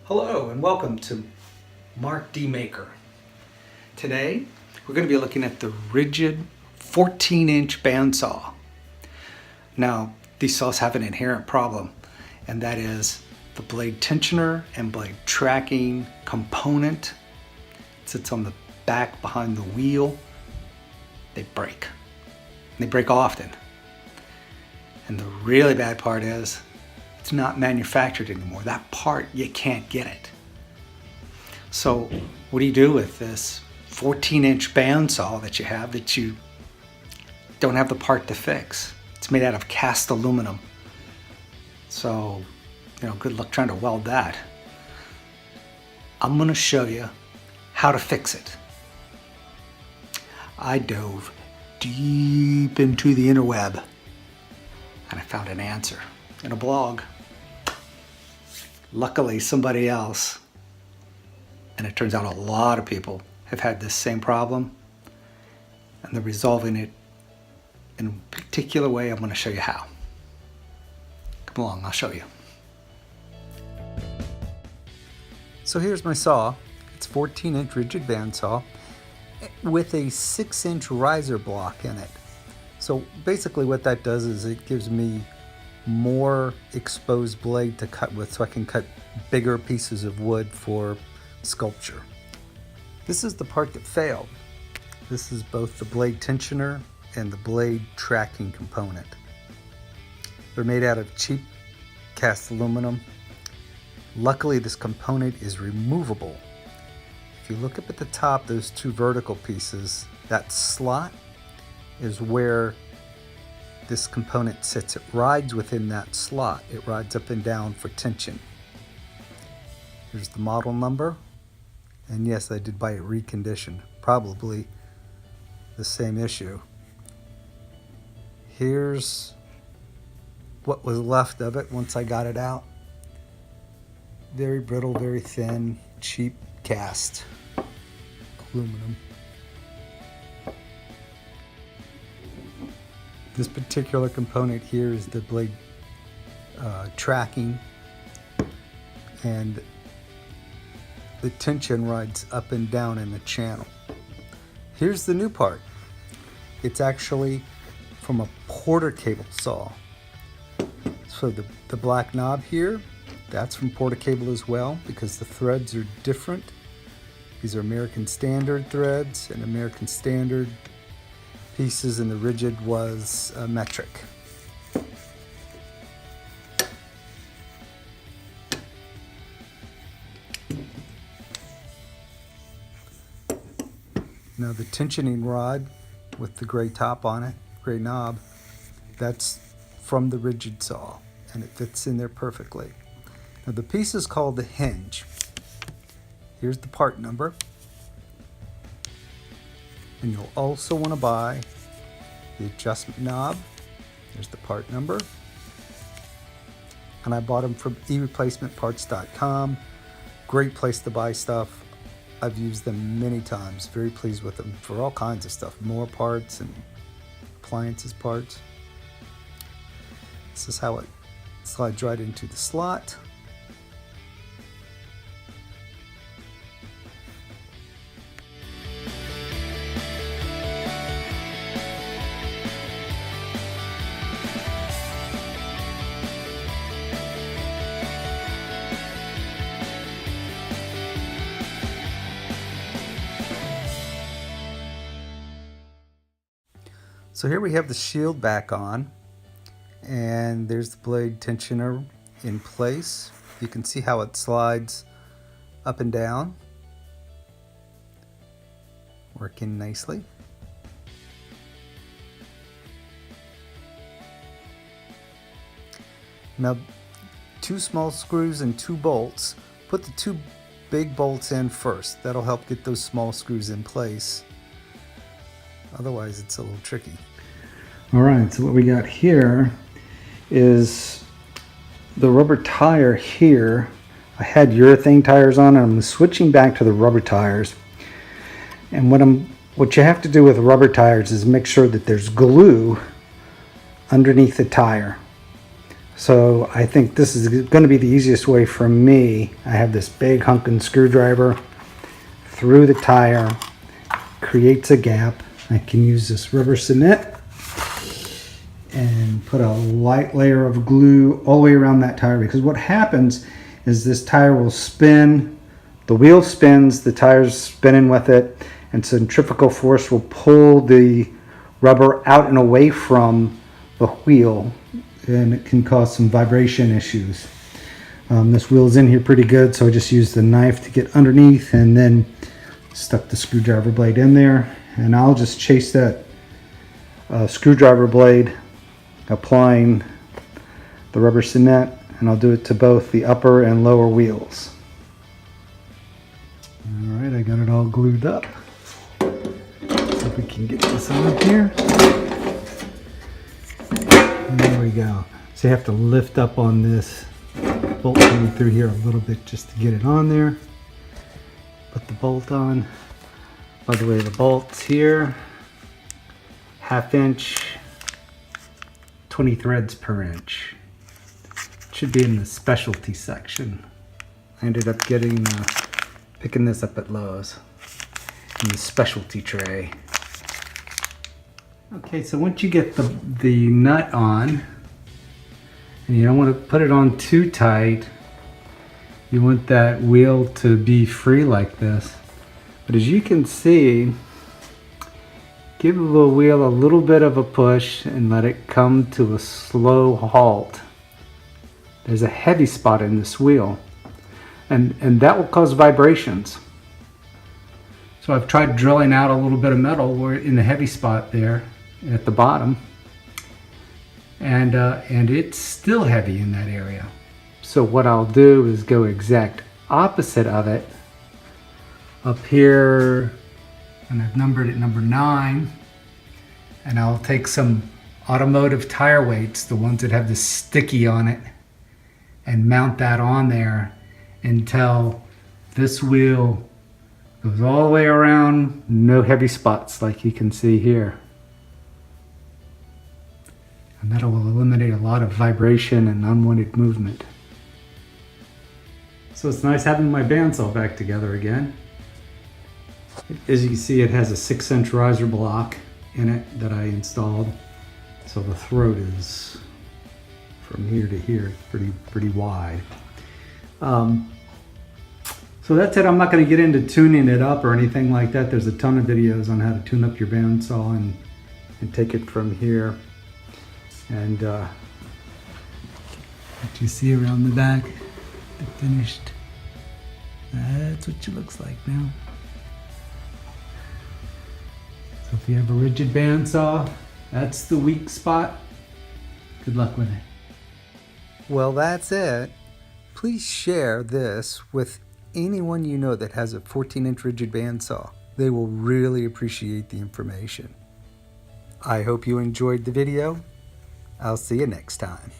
Hello and welcome to Mark D. Maker. Today we're going to be looking at the rigid 14-inch bandsaw. Now these saws have an inherent problem, and that is the blade tensioner and blade tracking component sits on the back behind the wheel. They break. They break often. And the really bad part is it's not manufactured anymore. That part, you can't get it. So what do you do with this 14-inch bandsaw that you have that you don't have the part to fix? It's made out of cast aluminum. So, good luck trying to weld that. I'm gonna show you how to fix it. I dove deep into the interweb and I found an answer in a blog. Luckily, somebody else, and it turns out a lot of people have had this same problem, and they're resolving it in a particular way. I'm going to show you how. Come along, I'll show you. So here's my saw. It's a 14-inch rigid bandsaw with a 6-inch riser block in it. So basically what that does is it gives me more exposed blade to cut with, so I can cut bigger pieces of wood for sculpture. This is the part that failed. This is both the blade tensioner and the blade tracking component. They're made out of cheap cast aluminum. Luckily, this component is removable. If you look up at the top, those two vertical pieces, that slot is where this component sits. It rides within that slot. It rides up and down for tension. Here's the model number. And yes, I did buy it reconditioned. Probably the same issue. Here's what was left of it once I got it out. Very brittle, very thin, cheap cast aluminum. This particular component here is the blade tracking, and the tension rides up and down in the channel. Here's the new part. It's actually from a Porter cable saw. So the black knob here, that's from Porter cable as well, because the threads are different. These are American Standard threads, and American Standard pieces, and the rigid was metric. Now the tensioning rod with the gray top on it, gray knob, that's from the rigid saw, and it fits in there perfectly. Now the piece is called the hinge. Here's the part number. And you'll also want to buy the adjustment knob. There's the part number. And I bought them from ereplacementparts.com. Great place to buy stuff. I've used them many times. Very pleased with them for all kinds of stuff. More parts and appliances parts. This is how it slides right into the slot. So here we have the shield back on, and there's the blade tensioner in place. You can see how it slides up and down, working nicely. Now, 2 small screws and 2 bolts. Put the 2 big bolts in first. That'll help get those small screws in place. Otherwise, it's a little tricky. All right, so what we got here is the rubber tire here. I had urethane tires on, and I'm switching back to the rubber tires. And what you have to do with rubber tires is make sure that there's glue underneath the tire. So I think this is going to be the easiest way for me. I have this big hunking screwdriver through the tire, creates a gap. I can use this rubber cement and put a light layer of glue all the way around that tire, because what happens is this tire will spin, the wheel spins, the tire's spinning with it, and centrifugal force will pull the rubber out and away from the wheel, and it can cause some vibration issues. This wheel's in here pretty good, so I just used the knife to get underneath and then stuck the screwdriver blade in there, and I'll just chase that screwdriver blade, applying the rubber cement, and I'll do it to both the upper and lower wheels. Alright, I got it all glued up. So if we can get this on here. And there we go. So you have to lift up on this bolt coming through here a little bit just to get it on there. Put the bolt on. By the way, the bolt's here, 1/2 inch, 20 threads per inch. It should be in the specialty section. I ended up picking this up at Lowe's in the specialty tray. Okay, so once you get the nut on, and you don't want to put it on too tight, you want that wheel to be free like this. But as you can see, give the wheel a little bit of a push and let it come to a slow halt. There's a heavy spot in this wheel, and that will cause vibrations. So I've tried drilling out a little bit of metal where in the heavy spot there at the bottom, and it's still heavy in that area. So what I'll do is go exact opposite of it up here, and I've numbered it number 9, and I'll take some automotive tire weights, the ones that have the sticky on it, and mount that on there until this wheel goes all the way around, no heavy spots like you can see here. And that will eliminate a lot of vibration and unwanted movement. So it's nice having my bandsaw back together again. As you can see, it has a 6-inch riser block in it that I installed. So the throat is from here to here, pretty wide. So that's it. I'm not going to get into tuning it up or anything like that. There's a ton of videos on how to tune up your bandsaw and take it from here. And what you see around the back, the finished, that's what she looks like now. So if you have a rigid bandsaw, that's the weak spot. Good luck with it. Well, that's it. Please share this with anyone you know that has a 14-inch rigid bandsaw. They will really appreciate the information. I hope you enjoyed the video. I'll see you next time.